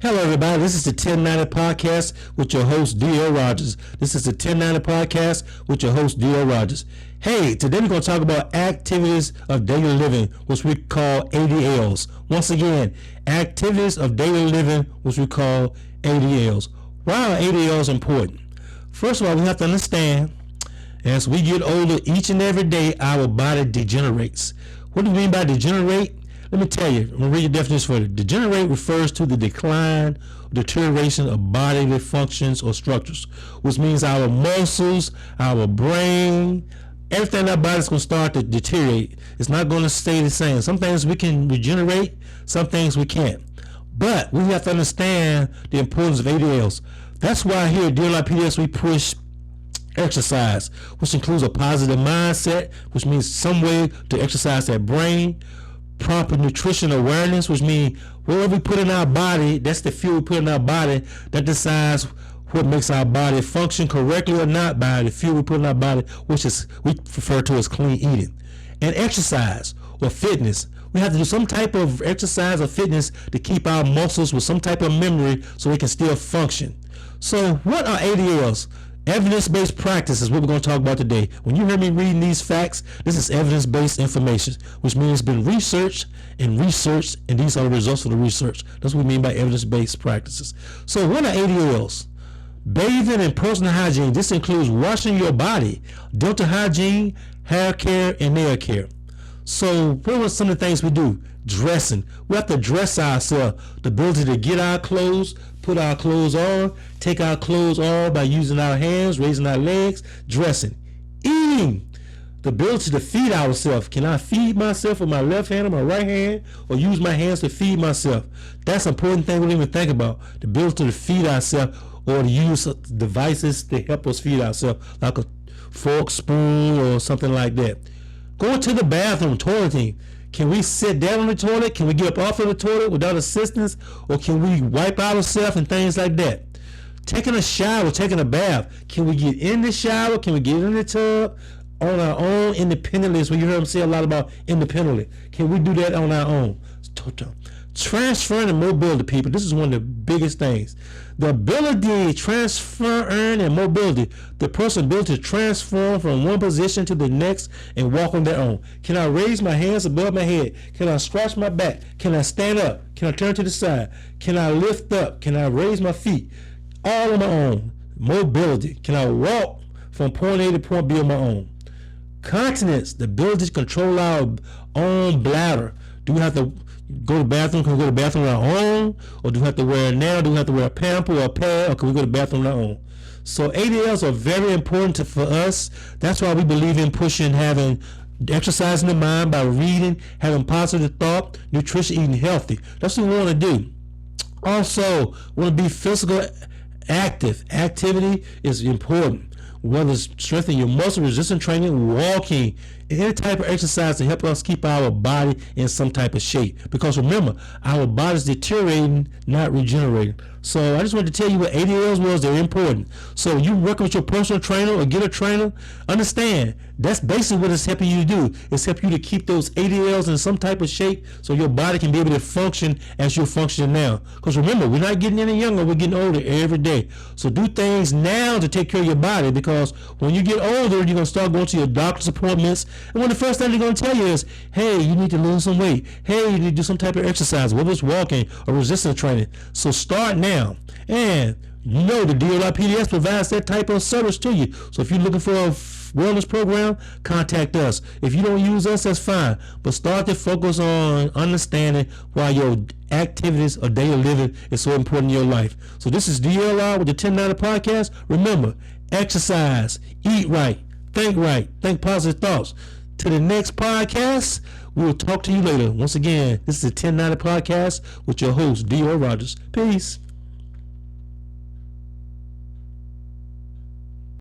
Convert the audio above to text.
Hello, everybody. This is the 1090 Podcast with your host, D.L. Rogers. This is the 1090 Podcast with your host, D.L. Rogers. Hey, today we're going to talk about activities of daily living, which we call ADLs. Once again, activities of daily living, which we call ADLs. Why are ADLs important? First of all, we have to understand, as we get older, each and every day, our body degenerates. What do we mean by degenerate? Let me tell you, I'm going to read the definition for it. Degenerate refers to the decline or deterioration of bodily functions or structures, which means our muscles, our brain, everything in our body is going to start to deteriorate. It's not going to stay the same. Some things we can regenerate, some things we can't. But we have to understand the importance of ADLs. That's why here at DLR-PDS we push exercise, which includes a positive mindset, which means some way to exercise that brain. Proper nutrition awareness, which means whatever we put in our body, that's the fuel we put in our body that decides what makes our body function correctly or not by the fuel we put in our body, which is we refer to as clean eating. And exercise or fitness. We have to do some type of exercise or fitness to keep our muscles with some type of memory so we can still function. So what are ADLs? Evidence-based practice is what we're going to talk about today. When you hear me reading these facts, this is evidence-based information, which means it's been researched, and these are the results of the research. That's what we mean by evidence-based practices. So what are ADLs? Bathing and personal hygiene. This includes washing your body, dental hygiene, hair care, and nail care. So what are some of the things we do? Dressing. We have to dress ourselves. The ability to get our clothes, put our clothes on, take our clothes off by using our hands, raising our legs, dressing. Eating. The ability to feed ourselves. Can I feed myself with my left hand or my right hand, or use my hands to feed myself? That's an important thing we don't even think about. The ability to feed ourselves or to use devices to help us feed ourselves, like a fork, spoon, or something like that. Going to the bathroom, toileting. Can we sit down on the toilet? Can we get up off of the toilet without assistance? Or can we wipe ourselves and things like that? Taking a shower, taking a bath. Can we get in the shower? Can we get in the tub on our own independently? So you heard them say a lot about independently. Can we do that on our own? Transferring and mobility, people. This is one of the biggest things. The ability, transferring and mobility. The person's ability to transform from one position to the next and walk on their own. Can I raise my hands above my head? Can I scratch my back? Can I stand up? Can I turn to the side? Can I lift up? Can I raise my feet? All on my own. Mobility. Can I walk from point A to point B on my own? Continence. The ability to control our own bladder. Do we have to go to the bathroom? Can we go to the bathroom on our own? Or do we have to wear a nail? Do we have to wear a pamper or a pad? Or can we go to the bathroom on our own? So ADLs are very important for us. That's why we believe in pushing having exercising the mind by reading, having positive thought, nutrition, eating healthy. That's what we want to do. Also, we want to be physical active. Activity is important. Whether it's strengthening your muscle, resistance training, walking, any type of exercise to help us keep our body in some type of shape. Because remember, our body's deteriorating, not regenerating. So I just wanted to tell you what ADLs was. They're important. So you working with your personal trainer or get a trainer, understand that's basically what it's helping you to do. It's helping you to keep those ADLs in some type of shape so your body can be able to function as you're functioning now. Because remember, we're not getting any younger, we're getting older every day. So do things now to take care of your body, because when you get older, you're going to start going to your doctor's appointments. And one of the first things they're going to tell you is, hey, you need to lose some weight. Hey, you need to do some type of exercise, whether it's walking or resistance training. So start now. And you know the DLR-PDS provides that type of service to you. So if you're looking for a wellness program, contact us. If you don't use us, that's fine. But start to focus on understanding why your activities of daily living is so important in your life. So this is DLR with the 1090 Podcast. Remember, exercise, eat right, think positive thoughts. To the next podcast, we will talk to you later. Once again, this is the 1090 Podcast with your host, D.L. Rogers. Peace.